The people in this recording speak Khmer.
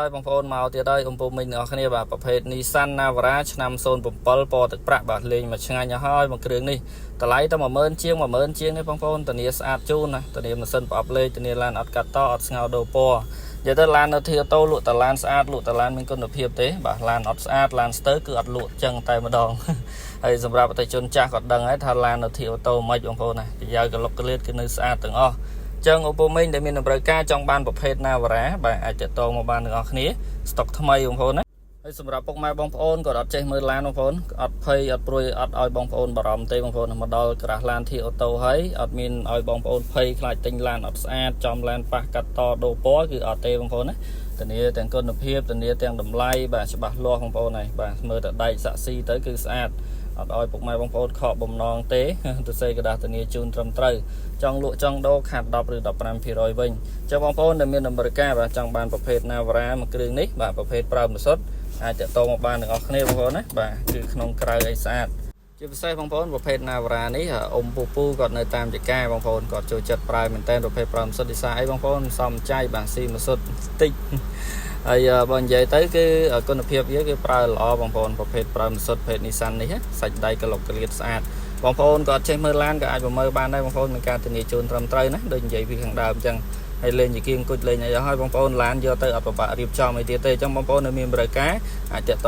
ហើយបងប្អូនមកទៀតហើយអំពុំមិញអ្នកគ្នាបាទប្រភេទ Nissan Navara ឆ្នាំ07ពណ៌ទឹកប្រាក់បាទលេងមកឆ្ងាញ់ទៅហើយមកគ្រឿងនេះតម្លៃតែ10000ជាងនេះបងប្អូនធានាស្អាតជូនណាធានាម៉ាស៊ីនប្រអប់លេខធានាឡានអត់កាត់តអត់ស្ងោរដូរពណ៌និយាយទៅឡាននៅធីអូតូលក់តឡានស្អាតលក់តឡានមានគុណភាពទេបាទឡានអត់ស្អាតឡានស្ទើរគឺអត់លក់ចឹងតែម្ដងហើយសម្រាប់អតិថិជនចាស់គាត់ដឹងហើយថាឡាននៅធីអូតូមិនបងប្អូនណាប្រយោជន៍កលុកកលៀតគឺនៅស្អាតទាំងអស់ចឹងឧបមិញដែលមានតម្រូវការចង់បានប្រភេទ Navara បាទអាចតាក់ទងមកបានទាំងអស់គ្នាស្តុកថ្មីបងប្អូនណាហើយសម្រាប់ពុកម៉ែបងប្អូនគាត់អត់ចេះមើលឡានបងប្អូនអត់ភ័យអត់ព្រួយអត់ឲ្យបងប្អូនបារម្ភទេបងប្អូនមកដល់ក្រាស់ឡានធីអូតូហើយអត់មានឲ្យបងប្អូនភ័យខ្លាចទិញឡានអត់ស្អាតចំឡានប៉ះកាត់តដូរពណ៌គឺអត់ទេបងប្អូនណាធានាទាំងគុណភាពធានាទាំងតម្លៃបាទច្បាស់លាស់បងប្អូនហើយបាទមើលតែដែកសាក់ស៊ីទៅគឺស្អាតអត់ឲ្យពុកម៉ែបងប្អូនខកបំណងទេទៅសេកដាស់ធានាជូនត្រឹមត្រូវចង់លក់ចង់ដូរខាត់10ឬ 15% វិញចឹងបងប្អូនដែលមានតម្រូវការបាទចង់បានប្រភេទ Navara មួយគ្រឿងនេះបាទប្រភេទប្រើម្សុទ្ធអាចតាក់ទងមកបានទាំងអស់គ្នាបងប្អូនណាបាទគឺក្នុងក្រៅអីស្អាតជាពិសេសបងប្អូនប្រភេទ Navara នេះអ៊ំពូគាត់នៅតាមចកាបងប្អូនគាត់ចូលចិត្តប្រើមែនតើប្រភេទប្រើម្សុទ្ធឌីសាអីបងប្អូនសំចៃបាទស៊ីម្សុទ្ធតិចហើយបើនិយាយទៅគឺគុណភាពវាគឺប្រើល្អបងប្អូនប្រភេទប្រើម្សុទ្ធប្រភេទ Nissan នេះសាច់ដៃក្លុកក្លៀតស្អាតបងប្អូនក៏ចេះមើលឡានក៏អាចមើលបានដែរបងប្អូនមានការធានាជូនត្រឹមត្រូវណាដូចនិយាយពីខាងដើមអញ្ចឹងហើយលេងជាគៀងគុជលេងអីឲ្យបងប្អូនឡានយកទៅអត់ពិបាករៀបចំអីទៀតទេអញ្ចឹងបងប្អូននៅមានបរិការអាច